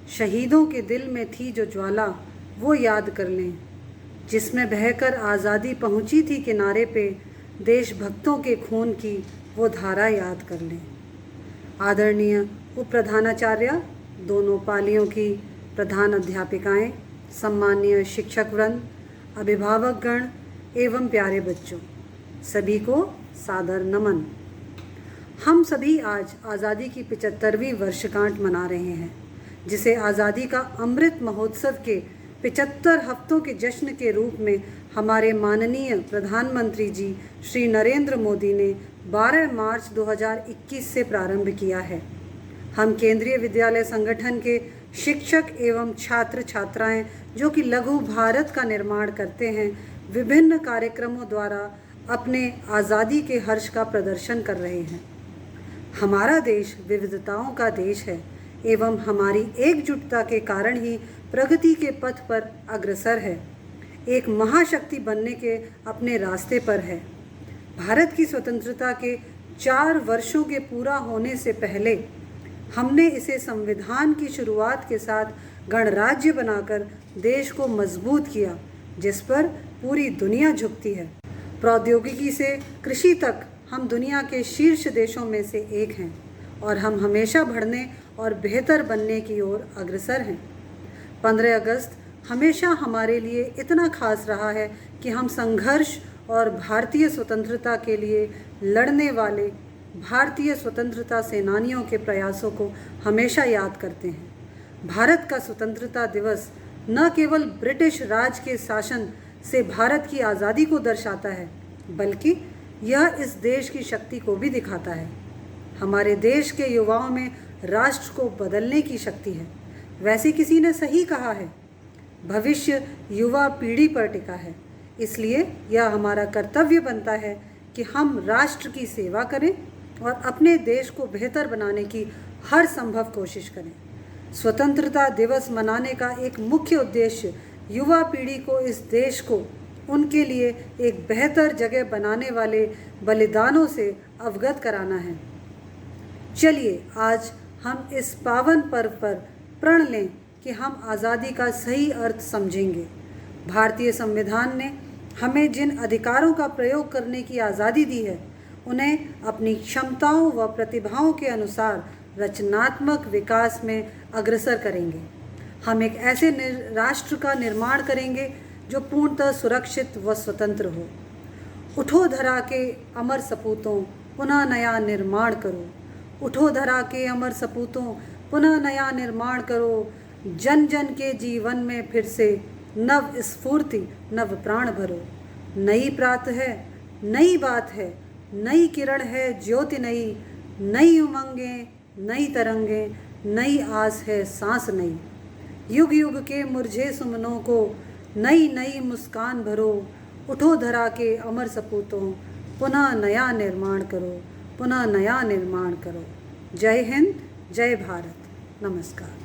L: शहीदों के दिल में थी जो ज्वाला वो याद कर लें, जिसमें बहकर आज़ादी पहुंची थी किनारे पे, देशभक्तों के खून की वो धारा याद कर लें। आदरणीय उप प्रधानाचार्य, दोनों पालियों की प्रधान अध्यापिकाएं, सम्मानीय शिक्षक वृंद, अभिभावकगण एवं प्यारे बच्चों, सभी को सादर नमन। हम सभी आज आज़ादी की 75वीं वर्षगांठ मना रहे हैं, जिसे आज़ादी का अमृत महोत्सव के 75 हफ्तों के जश्न के रूप में हमारे माननीय प्रधानमंत्री जी श्री नरेंद्र मोदी ने 12 मार्च 2021 से प्रारंभ किया है। हम केंद्रीय विद्यालय संगठन के शिक्षक एवं छात्र छात्राएं, जो कि लघु भारत का निर्माण करते हैं, विभिन्न कार्यक्रमों द्वारा अपने आज़ादी के हर्ष का प्रदर्शन कर रहे हैं। हमारा देश विविधताओं का देश है एवं हमारी एकजुटता के कारण ही प्रगति के पथ पर अग्रसर है, एक महाशक्ति बनने के अपने रास्ते पर है। भारत की स्वतंत्रता के 4 वर्षों के पूरा होने से पहले हमने इसे संविधान की शुरुआत के साथ गणराज्य बनाकर देश को मजबूत किया, जिस पर पूरी दुनिया झुकती है। प्रौद्योगिकी से कृषि तक हम दुनिया के शीर्ष देशों में से एक हैं और हम हमेशा बढ़ने और बेहतर बनने की ओर अग्रसर हैं। 15 अगस्त हमेशा हमारे लिए इतना खास रहा है कि हम संघर्ष और भारतीय स्वतंत्रता के लिए लड़ने वाले भारतीय स्वतंत्रता सेनानियों के प्रयासों को हमेशा याद करते हैं। भारत का स्वतंत्रता दिवस न केवल ब्रिटिश राज के शासन से भारत की आज़ादी को दर्शाता है, बल्कि यह इस देश की शक्ति को भी दिखाता है। हमारे देश के युवाओं में राष्ट्र को बदलने की शक्ति है। वैसे किसी ने सही कहा है, भविष्य युवा पीढ़ी पर टिका है। इसलिए यह हमारा कर्तव्य बनता है कि हम राष्ट्र की सेवा करें और अपने देश को बेहतर बनाने की हर संभव कोशिश करें। स्वतंत्रता दिवस मनाने का एक मुख्य उद्देश्य युवा पीढ़ी को इस देश को उनके लिए एक बेहतर जगह बनाने वाले बलिदानों से अवगत कराना है। चलिए आज हम इस पावन पर्व पर प्रण लें कि हम आज़ादी का सही अर्थ समझेंगे। भारतीय संविधान ने हमें जिन अधिकारों का प्रयोग करने की आज़ादी दी है, उन्हें अपनी क्षमताओं व प्रतिभाओं के अनुसार रचनात्मक विकास में अग्रसर करेंगे। हम एक ऐसे राष्ट्र का निर्माण करेंगे जो पूर्णतः सुरक्षित व स्वतंत्र हो। उठो धरा के अमर सपूतों, पुनः नया निर्माण करो। उठो धरा के अमर सपूतों, पुनः नया निर्माण करो। जन जन के जीवन में फिर से नव स्फूर्ति, नव प्राण भरो। नई प्रात है, नई बात है, नई किरण है ज्योति नई। नई उमंगें, नई तरंगें, नई आस है सांस नई। युग युग के मुरझे सुमनों को नई नई मुस्कान भरो। उठो धरा के अमर सपूतों, पुनः नया निर्माण करो, पुनः नया निर्माण करो। जय हिंद, जय भारत, नमस्कार।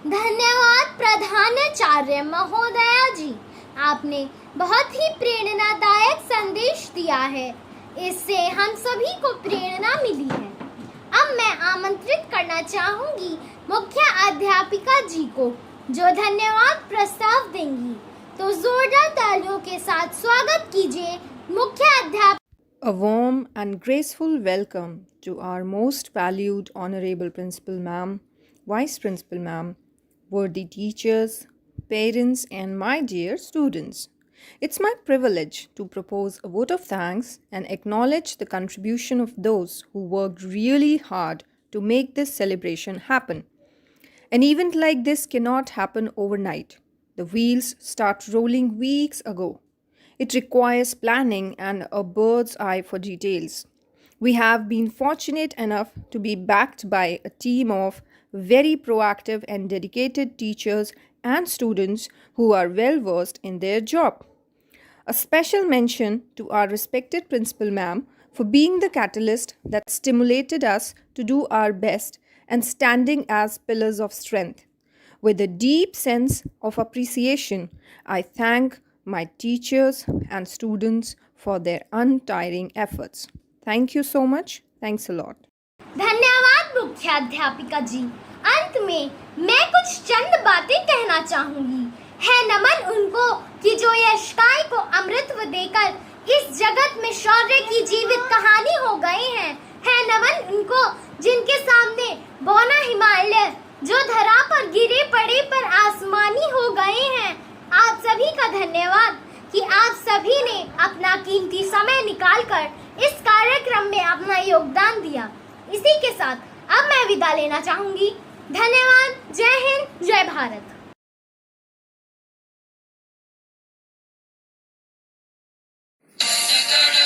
A: धन्यवाद प्रधानाचार्य महोदया जी, आपने बहुत ही प्रेरणादायक संदेश दिया है। इससे हम सभी को प्रेरणा मिली है। अब मैं आमंत्रित करना चाहूंगी मुख्य अध्यापिका जी को, जो धन्यवाद प्रस्ताव देंगी। तो जोरदार तालियों के साथ स्वागत कीजिए मुख्य अध्यापिका।
M: A warm and graceful welcome to our most valued Honorable Principal Ma'am, Vice Principal Ma'am, worthy teachers, parents and my dear students. It's my privilege to propose a vote of thanks and acknowledge the contribution of those who worked really hard to make this celebration happen. An event like this cannot happen overnight. The wheels start rolling weeks ago. It requires planning and a bird's eye for details. We have been fortunate enough to be backed by a team of very proactive and dedicated teachers and students who are well versed in their job. A special mention to our respected Principal Ma'am for being the catalyst that stimulated us to do our best and standing as pillars of strength. With a deep sense of appreciation, I thank my teachers and students for their untiring efforts. Thank you so much. Thanks a lot.
A: धन्यवाद मुख्याध्यापिका जी। अंत में मैं कुछ चंद बातें कहना चाहूंगी। है नमन उनको कि जो यशकाय को अमृतत्व देकर इस जगत में शौर्य की जीवित कहानी हो गए हैं। है नमन उनको जिनके सामने बौना हिमालय जो धरा पर गिरे पड़े पर आसमानी हो गए हैं। आप सभी का धन्यवाद कि आप सभी ने अपना कीमती समय निकालकर इस कार्यक्रम में अपना योगदान दिया। इसी के साथ अब मैं विदा लेना चाहूंगी। धन्यवाद। जय हिंद, जय भारत।
N: जय